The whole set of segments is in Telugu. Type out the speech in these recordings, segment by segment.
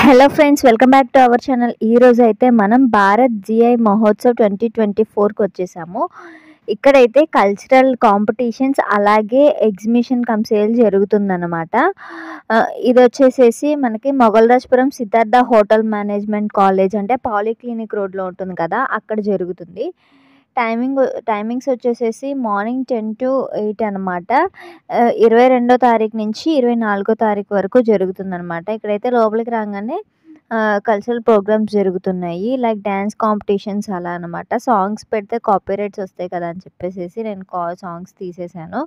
Hello friends, welcome back to our channel. ఈరోజు అయితే మనం భారత్ జిఐ మహోత్సవ్ 2024కి వచ్చేసాము. ఇక్కడైతే కల్చరల్ కాంపిటీషన్స్ అలాగే ఎగ్జిబిషన్ కమ్ సేల్ జరుగుతుందన్నమాట. ఇది వచ్చేసేసి మనకి Moghalrajpuram Siddhartha hotel management college అంటే పాలిక్లినిక్ రోడ్లో ఉంటుంది కదా, అక్కడ జరుగుతుంది. టైమింగ్స్ వచ్చేసేసి మార్నింగ్ 10 to 8 అనమాట. 22వ తారీఖు నుంచి 24వ తారీఖు వరకు జరుగుతుందనమాట. ఇక్కడైతే లోపలికి రాగానే కల్చరల్ ప్రోగ్రామ్స్ జరుగుతున్నాయి. లైక్ డ్యాన్స్ కాంపిటీషన్స్ అలా అనమాట. సాంగ్స్ పెడితే కాపీరైట్స్ వస్తాయి కదా అని చెప్పేసేసి నేను సాంగ్స్ తీసేసాను.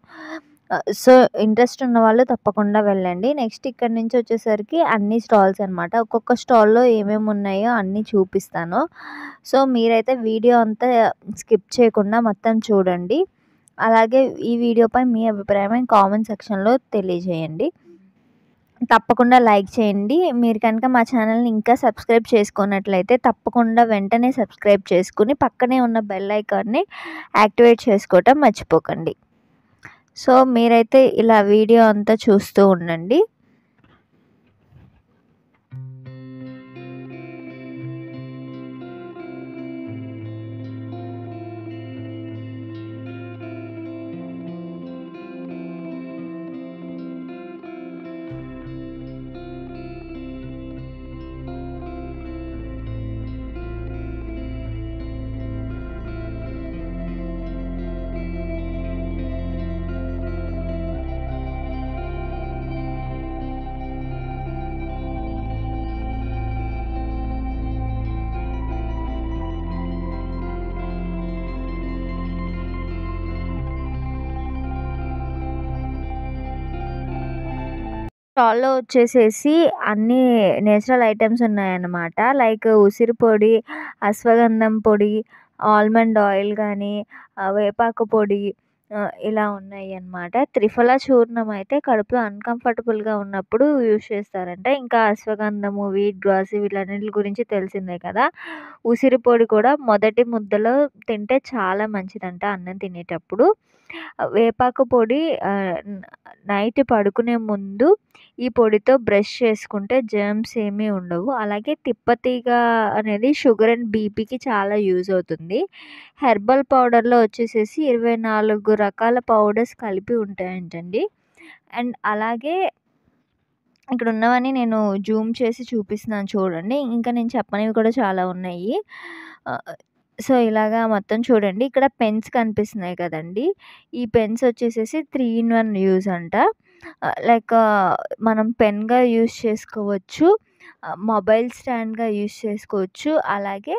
సో ఇంట్రెస్ట్ ఉన్న వాళ్ళు తప్పకుండా వెళ్ళండి. నెక్స్ట్ ఇక్కడ నుంచి వచ్చేసరికి అన్ని స్టాల్స్ అనమాట. ఒక్కొక్క స్టాల్లో ఏమేమి ఉన్నాయో అన్నీ చూపిస్తాను. సో మీరైతే వీడియో అంతా స్కిప్ చేయకుండా మొత్తం చూడండి. అలాగే ఈ వీడియోపై మీ అభిప్రాయం కామెంట్ సెక్షన్లో తెలియజేయండి. తప్పకుండా లైక్ చేయండి. మీరు కనుక మా ఛానల్ని ఇంకా సబ్స్క్రైబ్ చేసుకున్నట్లయితే తప్పకుండా వెంటనే సబ్స్క్రైబ్ చేసుకుని పక్కనే ఉన్న బెల్ ఐకాన్ని యాక్టివేట్ చేసుకోవటం మర్చిపోకండి. సో మీరైతే ఇలా వీడియో అంతా చూస్తూ ఉండండి. స్టాల్లో వచ్చేసేసి అన్నీ నేచురల్ ఐటమ్స్ ఉన్నాయన్నమాట. లైక్ ఉసిరి పొడి, అశ్వగంధం పొడి, ఆల్మండ్ ఆయిల్ కానీ, వేపాకు పొడి ఇలా ఉన్నాయి అన్నమాట. త్రిఫల చూర్ణం అయితే కడుపులో అన్కంఫర్టబుల్గా ఉన్నప్పుడు యూజ్ చేస్తారంట. ఇంకా అశ్వగంధము, వీట్ గ్రాస్ వీటన్నిటి గురించి తెలిసిందే కదా. ఉసిరి పొడి కూడా మొదటి ముద్దలో తింటే చాలా మంచిదంట అన్నం తినేటప్పుడు. వేపాకు పొడి నైట్ పడుకునే ముందు ఈ పొడితో బ్రష్ చేసుకుంటే జర్మ్స్ ఏమీ ఉండవు. అలాగే తిప్పతీగ అనేది షుగర్ అండ్ బీపీకి చాలా యూజ్ అవుతుంది. హెర్బల్ పౌడర్లో వచ్చేసేసి 24 రకాల పౌడర్స్ కలిపి ఉంటాయంటండి. అండ్ అలాగే ఇక్కడ ఉన్నవన్నీ నేను జూమ్ చేసి చూపిస్తున్నాను చూడండి. ఇంకా నేను చెప్పనివి కూడా చాలా ఉన్నాయి. సో ఇలాగా మొత్తం చూడండి. ఇక్కడ పెన్స్ కనిపిస్తున్నాయి కదండి. ఈ పెన్స్ వచ్చేసేసి 3 in 1 యూజ్ అంట. లైక్ మనం పెన్గా యూజ్ చేసుకోవచ్చు, మొబైల్ స్టాండ్గా యూజ్ చేసుకోవచ్చు, అలాగే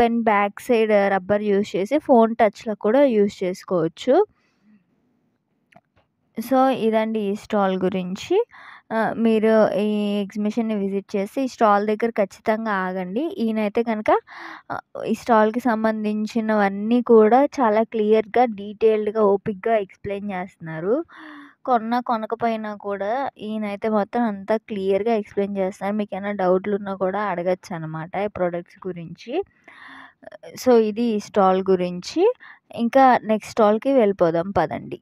pen back side rubber use చేసి ఫోన్ టచ్లో కూడా యూజ్ చేసుకోవచ్చు. సో ఇదండి ఈ స్టాల్ గురించి. మీరు ఈ ఎగ్జిబిషన్ని విజిట్ చేసి ఈ స్టాల్ దగ్గర ఖచ్చితంగా ఆగండి. ఈయనైతే కనుక ఈ స్టాల్కి సంబంధించినవన్నీ కూడా చాలా క్లియర్గా డీటెయిల్డ్గా ఓపిక్గా ఎక్స్ప్లెయిన్ చేస్తున్నారు. కొనకపోయినా కూడా ఈయనైతే మొత్తం అంతా క్లియర్గా ఎక్స్ప్లెయిన్ చేస్తున్నారు. మీకు ఏమైనా డౌట్లు ఉన్నా కూడా అడగచ్చు అనమాట ఈ ప్రొడక్ట్స్ గురించి. సో ఇది ఈ స్టాల్ గురించి. ఇంకా నెక్స్ట్ స్టాల్కి వెళ్ళిపోదాం పదండి.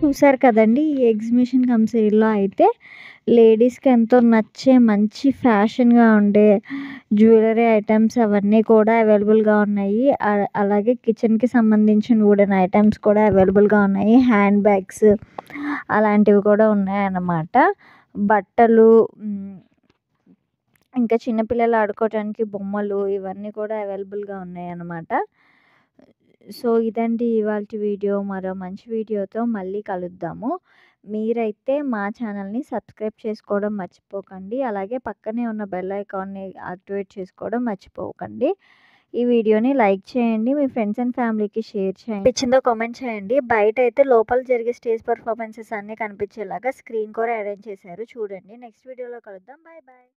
చూసారు కదండీ! ఈ ఎగ్జిబిషన్ కమ్ సేల్‌లో అయితే లేడీస్‌కి ఎంతో నచ్చే మంచి ఫ్యాషన్‌గా ఉండే జ్యువెలరీ ఐటెమ్స్ అవన్నీ కూడా అవైలబుల్‌గా ఉన్నాయి. అలాగే కిచెన్‌కి సంబంధించిన వుడెన్ ఐటెమ్స్ కూడా అవైలబుల్‌గా ఉన్నాయి. హ్యాండ్ బ్యాగ్స్ అలాంటివి కూడా ఉన్నాయన్నమాట. బట్టలు ఇంకా చిన్న పిల్లలు ఆడుకోవటానికి బొమ్మలు ఇవన్నీ కూడా అవైలబుల్‌గా ఉన్నాయన్నమాట. సో, ఇదండి ఇవాల్టి వీడియో. మరో మంచి వీడియోతో మళ్ళీ కలుద్దాము. మీరైతే మా ఛానల్‌ని సబ్స్క్రైబ్ చేసుకోవడం మర్చిపోకండి. అలాగే పక్కనే ఉన్న బెల్ ఐకాన్‌ని యాక్టివేట్ చేసుకోవడం మర్చిపోకండి. ఈ వీడియోని లైక్ చేయండి. మీ ఫ్రెండ్స్ అండ్ ఫ్యామిలీకి షేర్ చేయండి. నచ్చిందో కామెంట్ చేయండి. బయటైతే లోపల జరిగే స్టేజ్ పెర్ఫార్మన్సెస్ అన్నీ కనిపించేలాగా స్క్రీన్ కూడా అరేంజ్ చేశారు చూడండి. నెక్స్ట్ వీడియోలో కలుద్దాం. Bye bye.